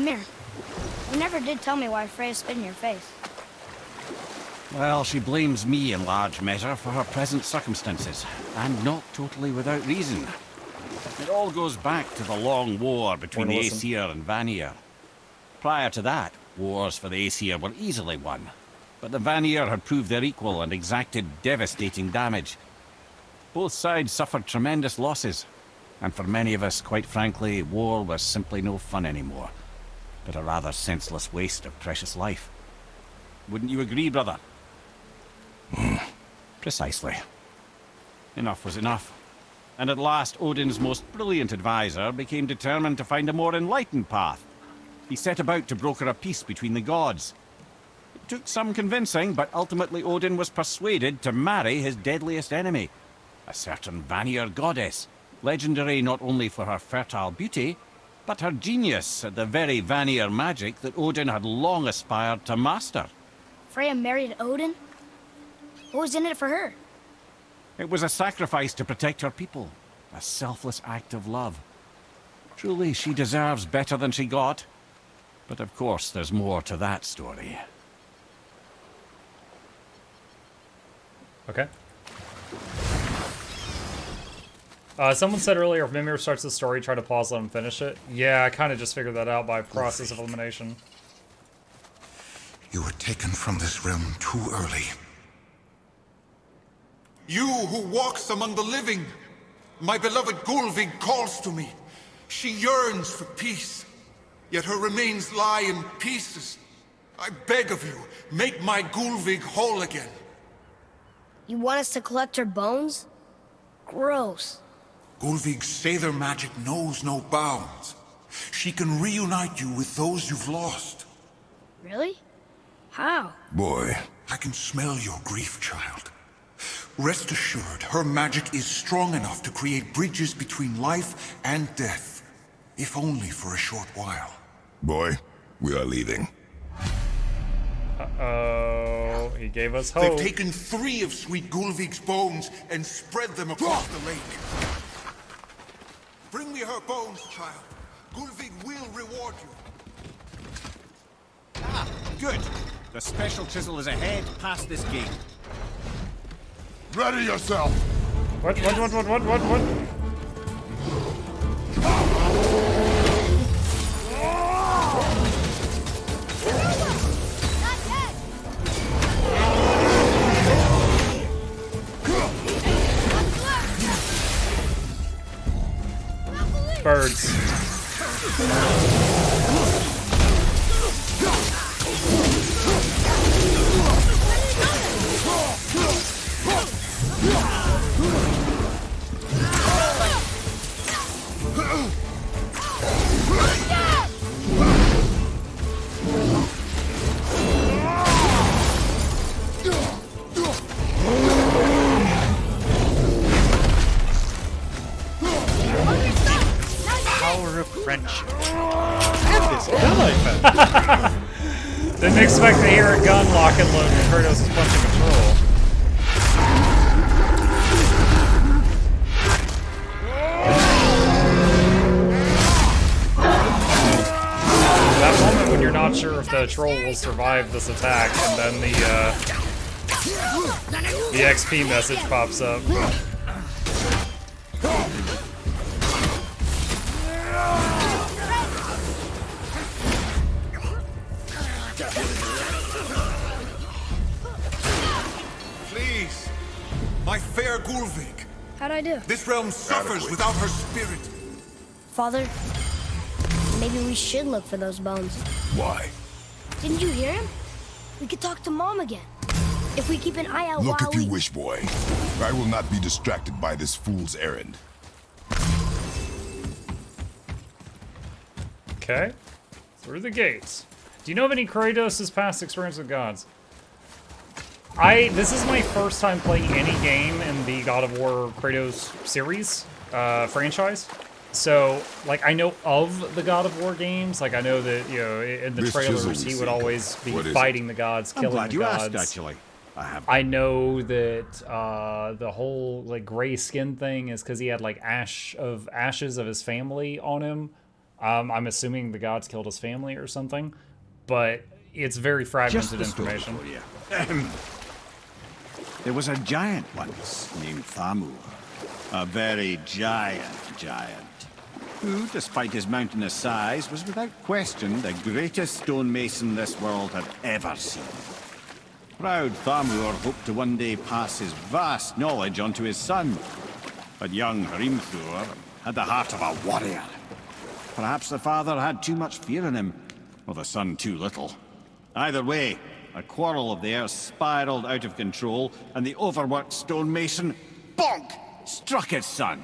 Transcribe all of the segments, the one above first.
Mimir, you never did tell me why Freya spit in your face. Well, she blames me in large measure for her present circumstances, and not totally without reason. It all goes back to the long war between the Aesir and Vanir. Prior to that, wars for the Aesir were easily won, but the Vanir had proved their equal and exacted devastating damage. Both sides suffered tremendous losses, and for many of us, quite frankly, war was simply no fun anymore, but a rather senseless waste of precious life. Wouldn't you agree, brother? Precisely. Enough was enough. And at last, Odin's most brilliant advisor became determined to find a more enlightened path. He set about to broker a peace between the gods. It took some convincing, but ultimately Odin was persuaded to marry his deadliest enemy, a certain Vanir goddess, legendary not only for her fertile beauty, but her genius at the very Vanir magic that Odin had long aspired to master. Freya married Odin? What was in it for her? It was a sacrifice to protect her people, a selfless act of love. Truly, she deserves better than she got. But of course, there's more to that story. Okay. Someone said earlier, if Mimir starts the story, try to pause, let him finish it. Yeah, I kind of just figured that out by process of elimination. You were taken from this realm too early. You who walks among the living, my beloved Gulvig calls to me. She yearns for peace, yet her remains lie in pieces. I beg of you, make my Gulvig whole again. You want us to collect her bones? Gross. Gulvig's Sather magic knows no bounds. She can reunite you with those you've lost. Really? How? Boy. I can smell your grief, child. Rest assured, her magic is strong enough to create bridges between life and death, if only for a short while. Boy, we are leaving. Uh-oh, he gave us hope. They've taken 3 of Sweet Gulvig's bones and spread them across the lake. Bring me her bones, child. Gulvig will reward you. Ah, good. The special chisel is ahead, past this gate. Ready yourself! What? Birds. Power of friendship. And this gun I found. Didn't expect to hear a gun lock and load when Kratos is punching a troll. That moment when you're not sure if the troll will survive this attack, and then the XP message pops up. Please, my fair Gulvig. How'd I do? This realm suffers without her spirit. Father, maybe we should look for those bones. Why? Didn't you hear him? We could talk to Mom again. If we keep an eye out Look while if you wish, boy. I will not be distracted by this fool's errand. Okay. Through the gates. Do you know of any Kratos' past experience with gods? This is my first time playing any game in the God of War Kratos series, franchise. So, like, I know of the God of War games. Like, I know that, you know, in the trailers, he would always be fighting the gods, killing the gods. I'm glad you asked, actually. I know that the whole, like, gray skin thing is because he had, like, ashes of his family on him. I'm assuming the gods killed his family or something, but it's very fragmented information. For you. There was a giant once named Thamur. A very giant, who, despite his mountainous size, was without question the greatest stonemason this world had ever seen. Proud Thamur hoped to one day pass his vast knowledge on to his son. But young Hrimthur had the heart of a warrior. Perhaps the father had too much fear in him, or the son too little. Either way, a quarrel of theirs spiraled out of control, and the overworked stonemason, bonk, struck his son.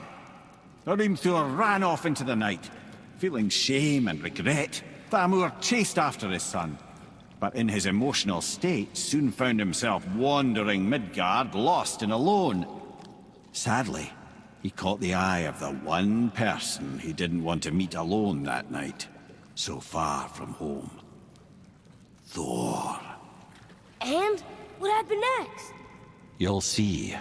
Hrimthur ran off into the night. Feeling shame and regret, Thamur chased after his son. But in his emotional state, soon found himself wandering Midgard, lost and alone. Sadly, he caught the eye of the one person he didn't want to meet alone that night, so far from home. Thor. And what happened next? You'll see.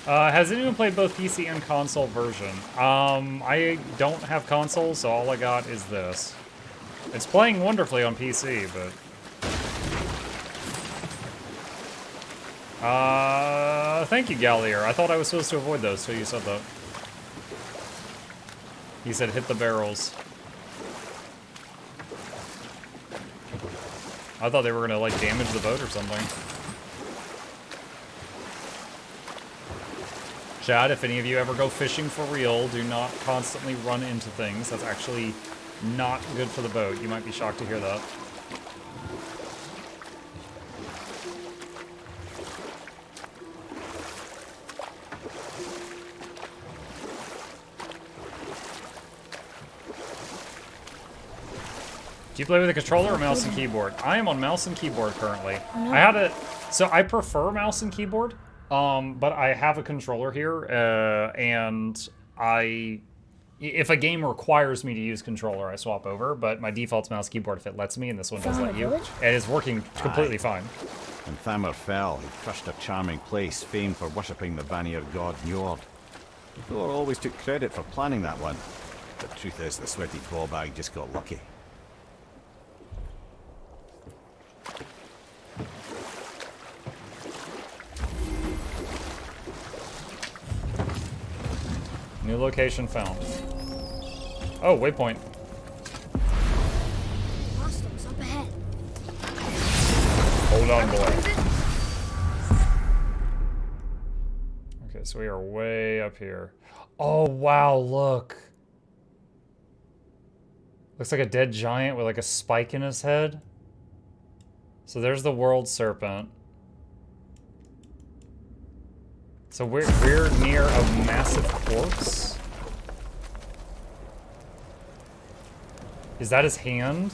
Has anyone played both PC and console version? I don't have console, so all I got is this. It's playing wonderfully on PC, but... thank you, Gallier. I thought I was supposed to avoid those, so you said that. He said hit the barrels. I thought they were gonna, like, damage the boat or something. Chad, if any of you ever go fishing for real, do not constantly run into things. That's actually not good for the boat. You might be shocked to hear that. Do you play with a controller or mouse and keyboard? I am on mouse and keyboard currently. So I prefer mouse and keyboard, but I have a controller here, and if a game requires me to use controller, I swap over, but my default's mouse keyboard if it lets me, and this one does let you. And it's working completely fine. When Thamur fell, he crushed a charming place famed for worshipping the Vanir god Njord. Thor always took credit for planning that one. The truth is, the sweaty clawbag just got lucky. New location found. Oh, waypoint. Customs up ahead. Hold on, boy. Okay, so we are way up here. Oh, wow, look. Looks like a dead giant with like a spike in his head. So there's the world serpent. So we're near a massive corpse. Is that his hand?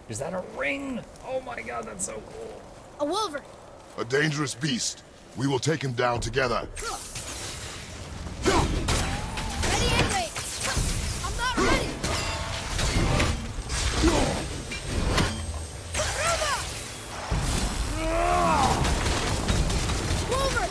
Is that a ring? Oh my god, that's so cool. A wolverine. A dangerous beast. We will take him down together. Ready and wait. I'm not ready. Wolverine.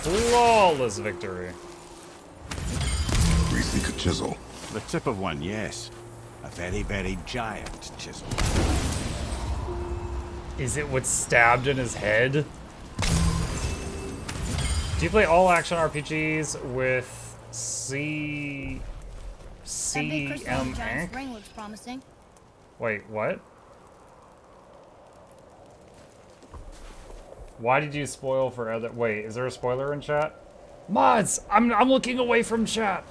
Flawless victory. We seek a chisel. The tip of one, yes. A very, very giant chisel. Is it what stabbed in his head? Do you play all action RPGs with That big crystal on the giant's CMX? ring looks promising. Wait, what? Why did you spoil for other? Wait, is there a spoiler in chat? Mods, I'm looking away from chat.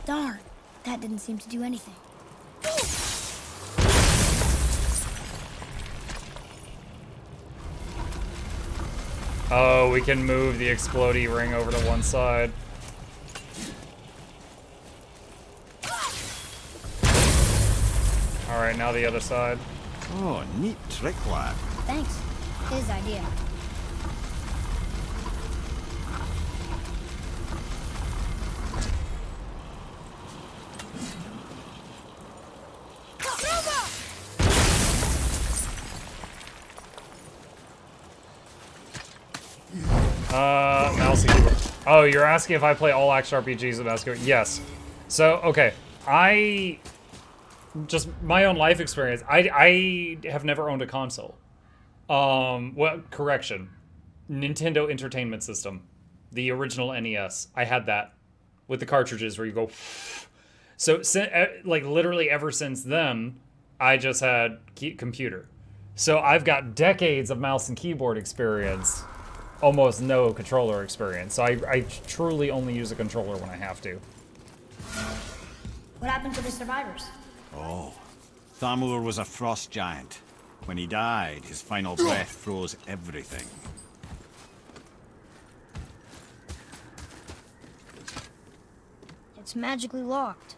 Darn. That didn't seem to do anything. Oh, we can move the explodey ring over to one side. Alright, now the other side. Oh, neat trick, lad. Thanks. His idea. Mouse and keyboard. Oh, you're asking if I play all action RPGs with mouse and keyboard? Yes. So, okay. Just my own life experience. I have never owned a console. Well, correction. Nintendo Entertainment System. The original NES. I had that with the cartridges where you go. So, like, literally ever since then, I just had computer. So I've got decades of mouse and keyboard experience. Almost no controller experience. So I truly only use a controller when I have to. What happened to the survivors? Oh, Thamur was a frost giant. When he died, his final breath froze everything. It's magically locked.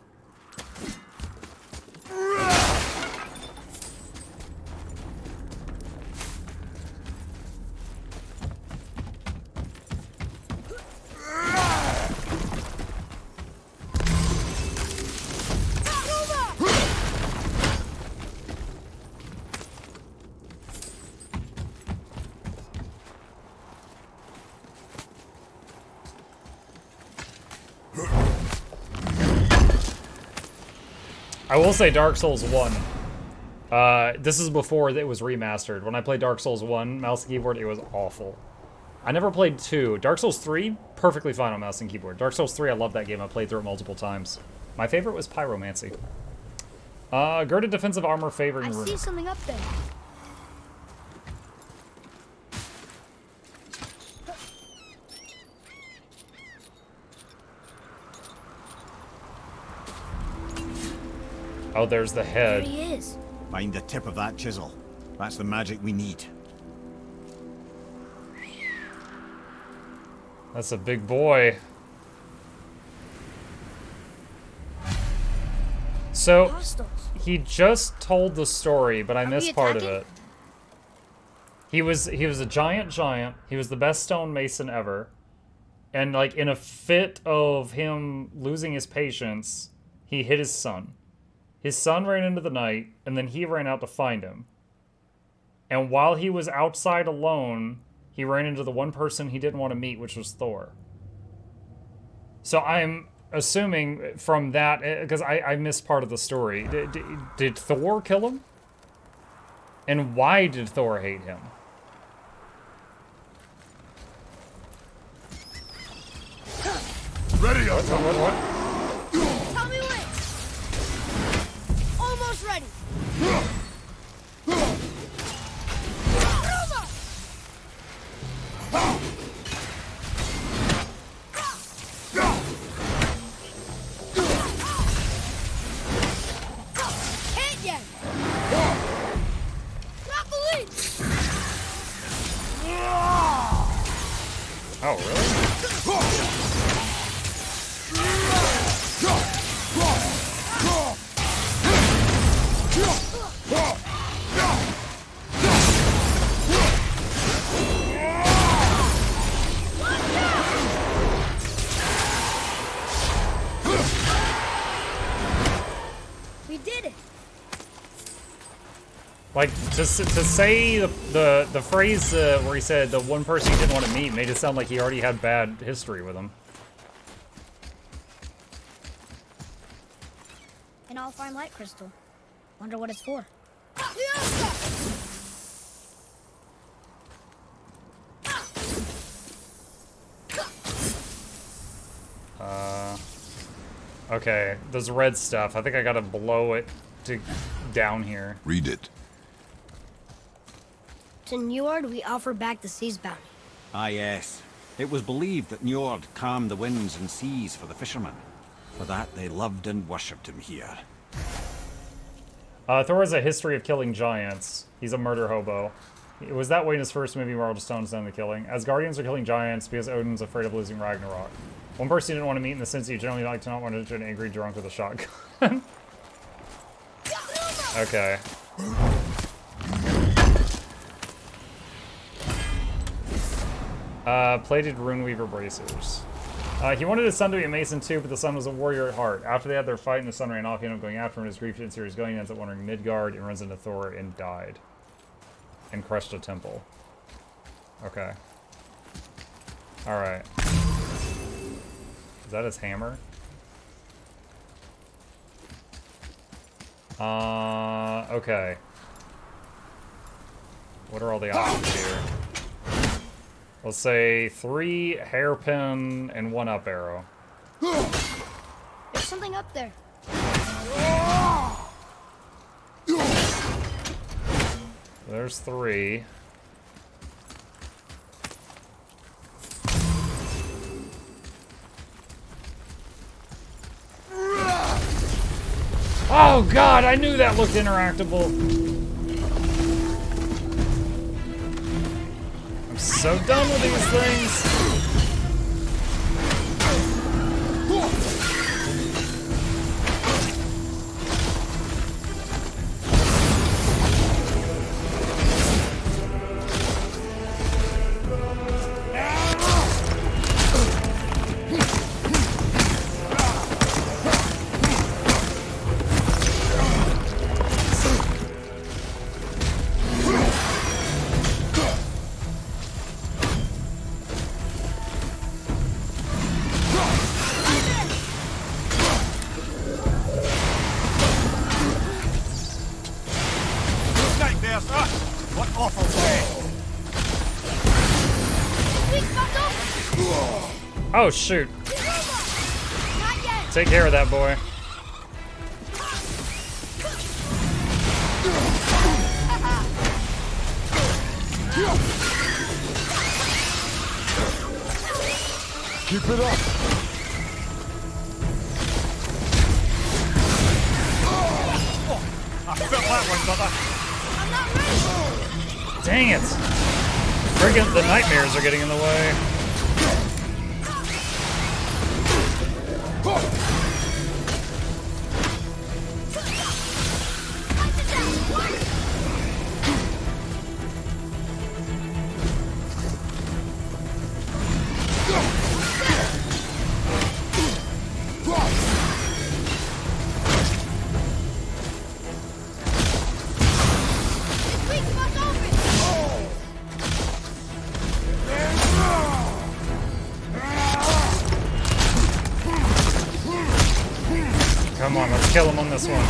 I will say Dark Souls 1. This is before it was remastered. When I played Dark Souls 1, mouse and keyboard, it was awful. I never played 2. Dark Souls 3, perfectly fine on mouse and keyboard. Dark Souls 3, I love that game. I played through it multiple times. My favorite was Pyromancy. Girded defensive armor favoring I rumor. see something up there. Oh, there's the There head. he is. Find the tip of that chisel. That's the magic we need. That's a big boy. So, Hostiles. he just told the story, but I Are we missed part of attacking? it. He was a giant. He was the best stonemason ever. And like in a fit of him losing his patience, he hit his son. His son ran into the night, and then he ran out to find him. And while he was outside alone, he ran into the one person he didn't want to meet, which was Thor. So I'm assuming from that, because I missed part of the story, did Thor kill him? And why did Thor hate him? Ready up. What? Tell me when. Almost ready. Can't yet. Not the least. Oh, really? We did it. Like, to say the phrase where he said the one person he didn't want to meet made it sound like he already had bad history with him. An all-fine light crystal. Wonder what it's for. Okay, there's red stuff. I think I gotta blow it to down here. Read it. To Njord, we offer back the sea's bounty. Ah, yes. It was believed that Njord calmed the winds and seas for the fishermen. For that, they loved and worshipped him here. Thor has a history of killing giants. He's a murder hobo. It was that way in his first movie, World of Stones Done the Killing. Asgardians are killing giants because Odin's afraid of losing Ragnarok. One person you didn't want to meet in the sense you generally like to not want to an angry drunk with a shotgun. Okay. Plated Runeweaver bracers. He wanted his son to be a mason too, but the son was a warrior at heart. After they had their fight and the son ran off, he ended up going after him. His grief didn't see where he was going. He ends up wandering Midgard and runs into Thor and died. And crushed a temple. Okay. Alright. Is that his hammer? Okay. What are all the options here? Let's say 3 hairpin and 1 up arrow. There's something up there. There's 3. Oh god, I knew that looked interactable. I'm so done with these things. Oh shoot. Take care of that boy. Keep it up. I felt that one, brother. Dang it. Friggin' the nightmares are getting in the way. Come on, let's kill him on this one.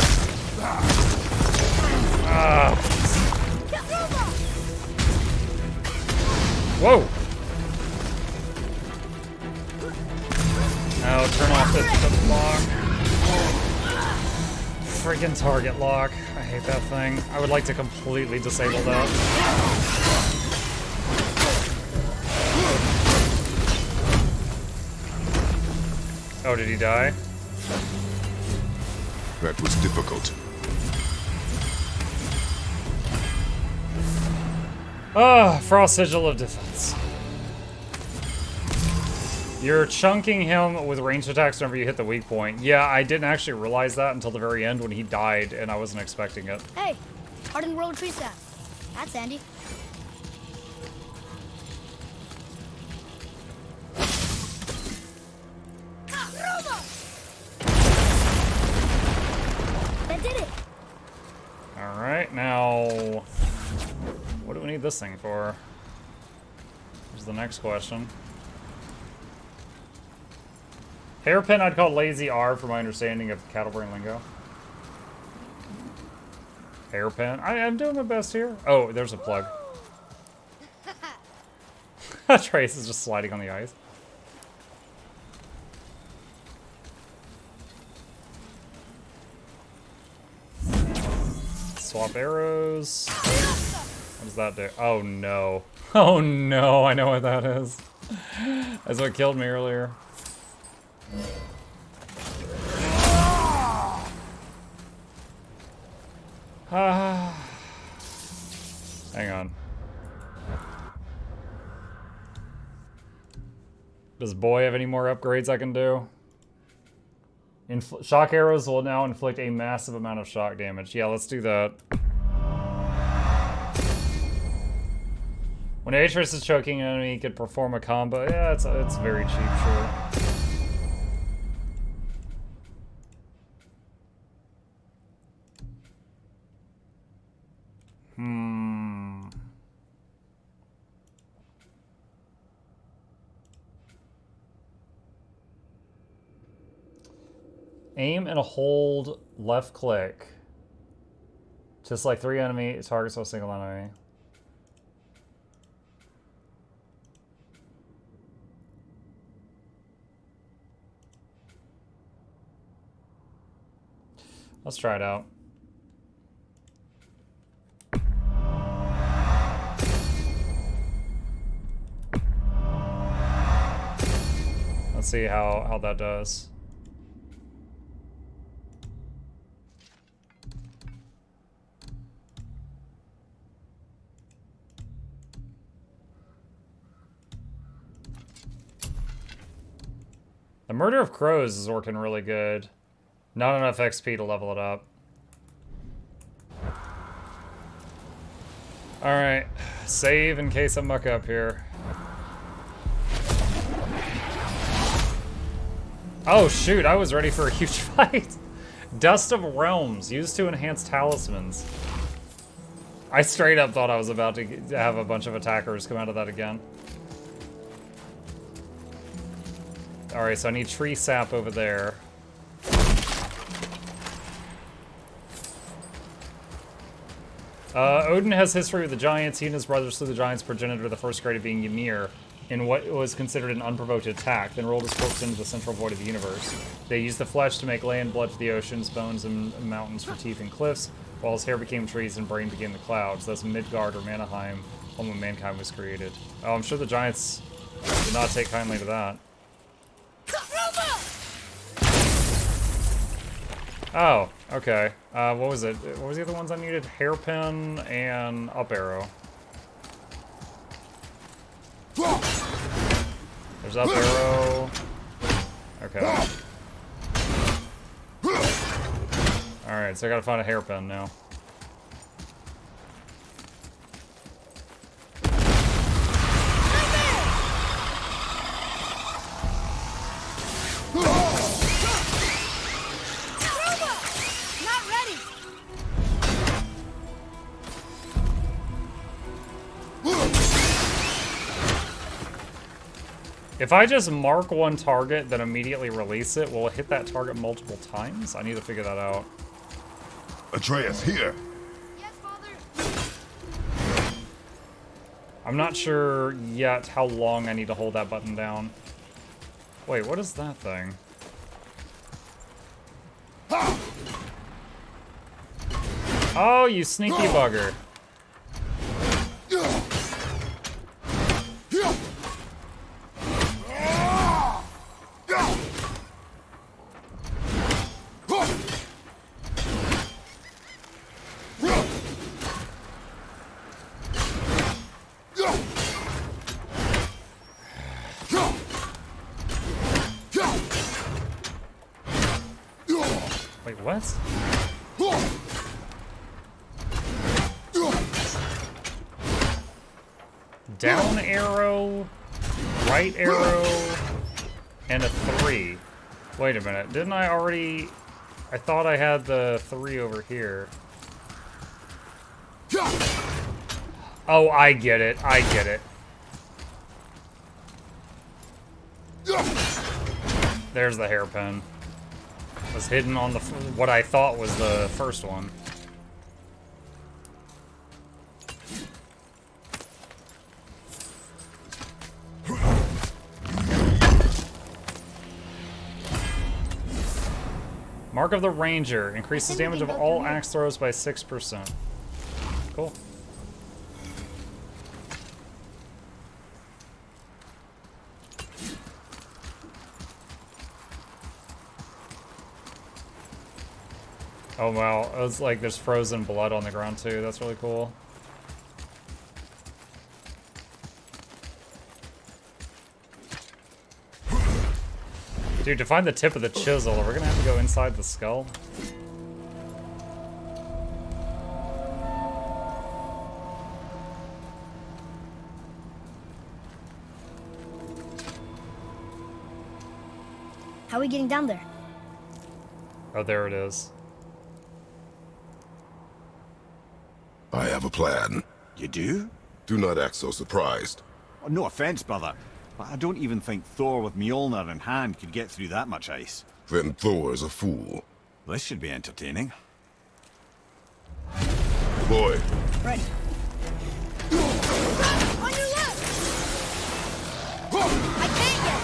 Whoa! Oh, turn off the lock. Friggin' target lock. I hate that thing. I would like to completely disable that. Oh, did he die? That was difficult. Ah, Frost Sigil of Defense. You're chunking him with ranged attacks whenever you hit the weak point. Yeah, I didn't actually realize that until the very end when he died, and I wasn't expecting it. Hey, hardened world tree staff. That's handy. That did it. Alright, now... what do we need this thing for? Here's the next question. Hairpin I'd call lazy R for my understanding of cattle brain lingo. Hairpin. I'm doing my best here. Oh, there's a plug. Trace is just sliding on the ice. Swap arrows. What does that do? Oh no. Oh no, I know what that is. That's what killed me earlier. Hang on. Does boy have any more upgrades I can do? Shock arrows will now inflict a massive amount of shock damage. Yeah, let's do that. When Atreus is choking an enemy, he could perform a combo. Yeah, it's very cheap, sure. Aim and hold left click. Just like 3 enemy targets with a single enemy. Let's try it out. Let's see how that does. The Murder of Crows is working really good. Not enough XP to level it up. Alright, save in case I muck up here. Oh shoot, I was ready for a huge fight. Dust of Realms, used to enhance talismans. I straight up thought I was about to have a bunch of attackers come out of that again. Alright, so I need tree sap over there. Odin has history with the giants. He and his brothers slew the giants' progenitor, the first great being Ymir, in what was considered an unprovoked attack, then rolled his corpse into the central void of the universe. They used the flesh to make land, blood for the oceans, bones and mountains for teeth and cliffs, while his hair became trees and brain became the clouds. Thus Midgard or Manaheim, home of mankind, was created. Oh, I'm sure the giants did not take kindly to that. Oh, okay. What was it? What was the other ones I needed? Hairpin and up arrow. There's up arrow. Okay. Alright, so I gotta find a hairpin now. If I just mark one target, then immediately release it, will it hit that target multiple times? I need to figure that out. Atreus, here. Yes, Father. I'm not sure yet how long I need to hold that button down. Wait, what is that thing? Oh, you sneaky bugger. Wait, what? Down arrow, right arrow, and a 3. Wait a minute, didn't I already... I thought I had the 3 over here. Oh, I get it, I get it. There's the hairpin. It was hidden on the what I thought was the first one. Mark of the Ranger. Increases damage of all axe throws by 6%. Cool. Oh wow, it's like there's frozen blood on the ground too. That's really cool. Dude, to find the tip of the chisel, we're gonna have to go inside the skull. How are we getting down there? Oh, there it is. I have a plan. You do? Do not act so surprised. Oh, no offense, brother, but I don't even think Thor with Mjolnir in hand could get through that much ice. Then Thor is a fool. This should be entertaining. Boy, Ready. On your left! I can't yet!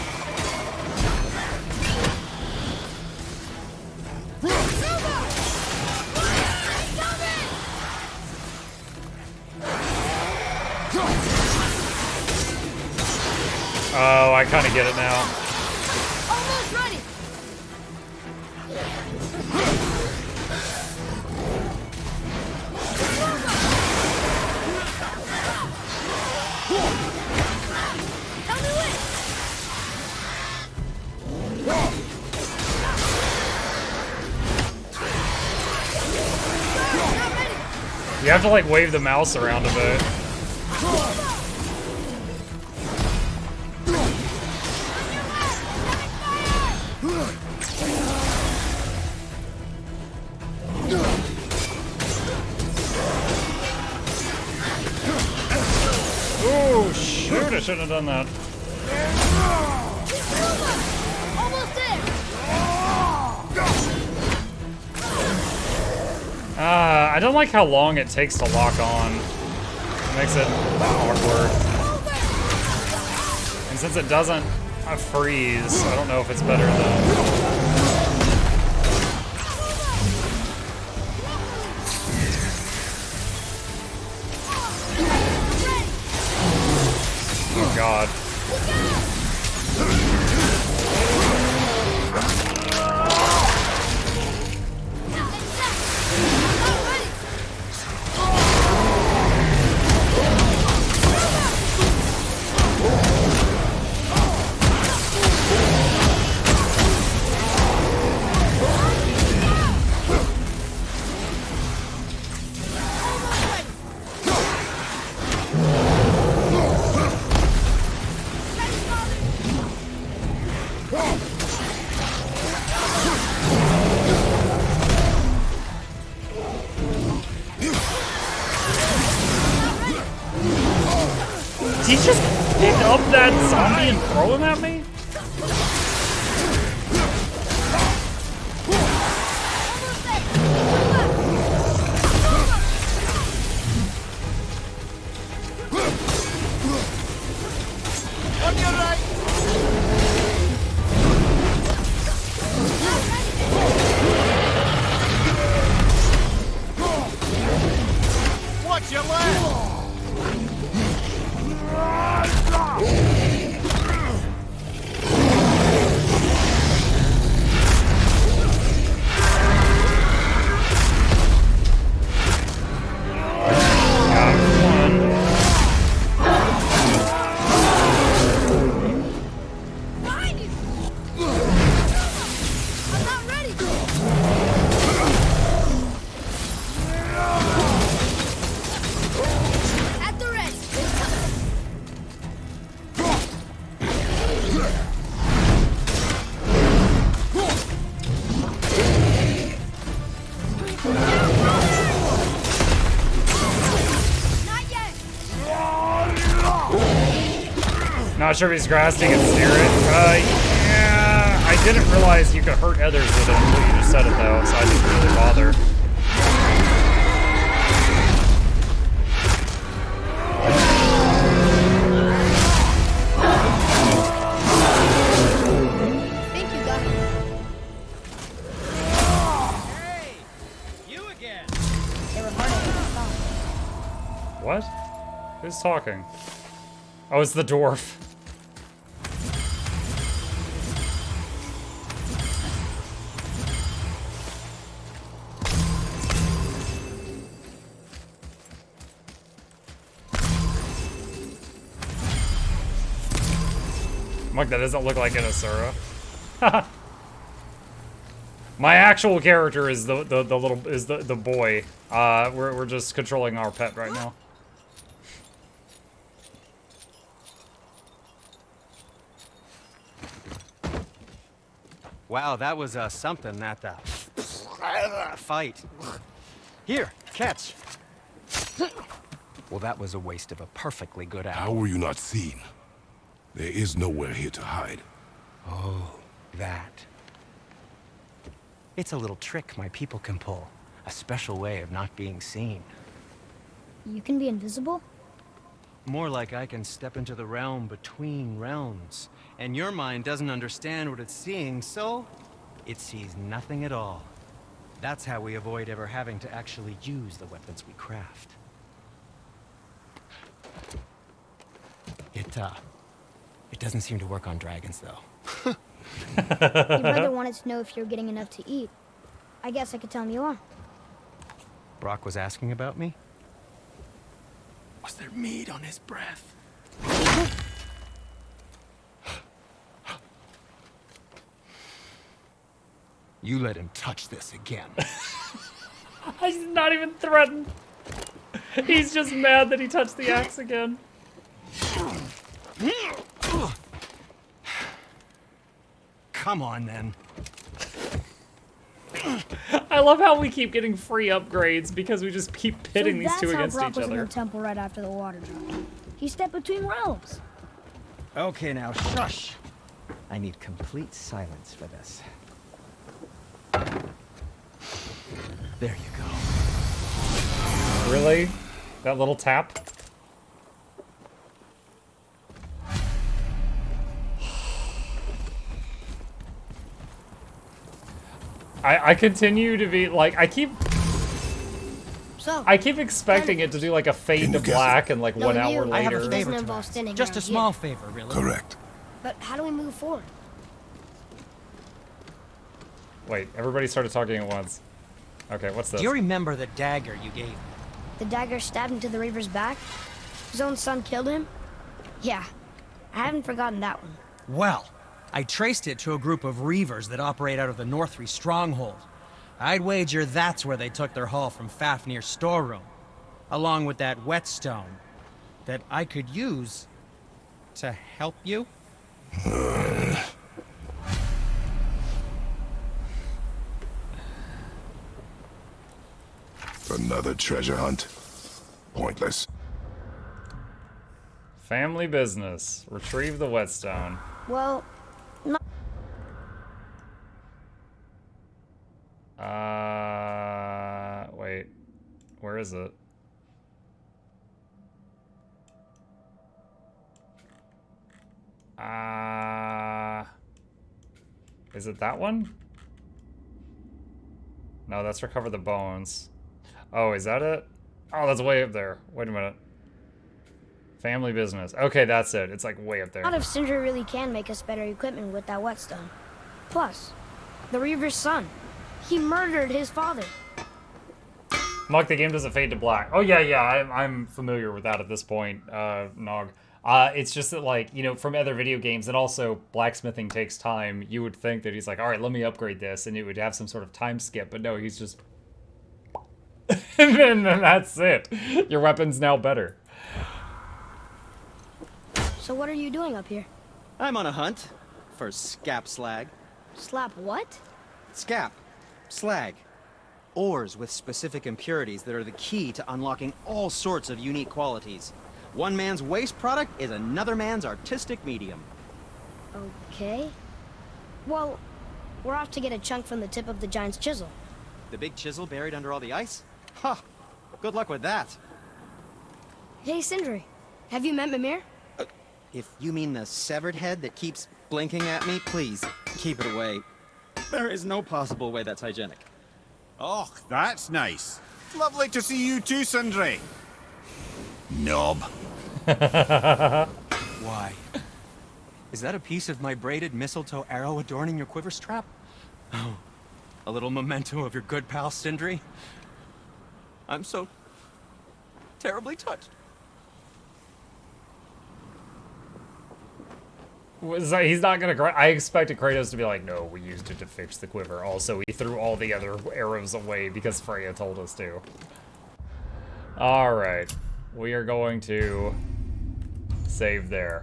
Oh, I kind of get it now. Almost ready! Tell me when! Not ready! You have to like wave the mouse around a bit. Oh shoot, I shouldn't have done that. Almost there! I don't like how long it takes to lock on. It makes it awkward. And since it doesn't freeze, I don't know if it's better than... Oh god. Did he just pick up that zombie and throw him at me? On your right! Watch your left! Behind you! I'm not ready! At the ready! Not yet! Not sure if he's grasping and steer it. Yeah, I didn't realize you could hurt others with it until you just said it though, so I didn't really bother. Thank you, Doc. Hey! You again! They were harder than I thought. What? Who's talking? Oh, it's the dwarf. Mike, that doesn't look like an Asura. My actual character is the boy. We're just controlling our pet right now. Wow, that was something, that fight. Here, catch. Well, that was a waste of a perfectly good How apple. were you not seen? There is nowhere here to hide. Oh, that. It's a little trick my people can pull. A special way of not being seen. You can be invisible? More like I can step into the realm between realms. And your mind doesn't understand what it's seeing, so it sees nothing at all. That's how we avoid ever having to actually use the weapons we craft. It doesn't seem to work on dragons, though. Your brother wanted to know if you're getting enough to eat. I guess I could tell him you are. Brock was asking about me? Was there meat on his breath? You let him touch this again. He's not even threatened. He's just mad that he touched the axe again. Come on, then. I love how we keep getting free upgrades because we just keep pitting these two against Brock each was in other. the temple right after the water drop. He stepped between realms. Okay, now shush. I need complete silence for this. There you go. Really? That little tap? I continue to be like I keep expecting it to do like a fade to black and like 1 hour later. I have a favor Doesn't to involve ask. standing Just a around small here. favor, really. Correct. But how do we move forward? Wait, everybody started talking at once. Okay, what's this? Do you remember the dagger you gave me? The dagger stabbed into the Reaver's back? His own son killed him? Yeah, I haven't forgotten that one. Well, I traced it to a group of Reavers that operate out of the Northree stronghold. I'd wager that's where they took their haul from Fafnir's storeroom, along with that whetstone that I could use to help you. Another treasure hunt. Pointless. Family business. Retrieve the whetstone. Well, Wait. Where is it? Is it that one? No, that's recover the bones. Oh, is that it? Oh, that's way up there. Wait a minute. Family business. Okay, that's it. It's like way up there. not if Sindri really can make us better equipment with that whetstone. Plus, the Reaver's son. He murdered his father. Muck, the game doesn't fade to black. Oh, yeah, I'm familiar with that at this point, Nog. It's just that, like, you know, from other video games, and also blacksmithing takes time, you would think that he's like, all right, let me upgrade this, and it would have some sort of time skip, but no, he's just... and then that's it. Your weapon's now better. So what are you doing up here? I'm on a hunt for scap slag. Slap what? Scap. Slag. Ores with specific impurities that are the key to unlocking all sorts of unique qualities. One man's waste product is another man's artistic medium. Okay. Well, we're off to get a chunk from the tip of the giant's chisel. The big chisel buried under all the ice? Ha! Good luck with that. Hey, Sindri, have you met Mimir? If you mean the severed head that keeps blinking at me, please, keep it away. There is no possible way that's hygienic. Oh, that's nice. Lovely to see you too, Sindri. Knob. Why? Is that a piece of my braided mistletoe arrow adorning your quiver strap? Oh, a little memento of your good pal, Sindri? I'm so terribly touched. He's not gonna. I expected Kratos to be like, no, we used it to fix the quiver. Also, he threw all the other arrows away because Freya told us to. All right, we are going to save there.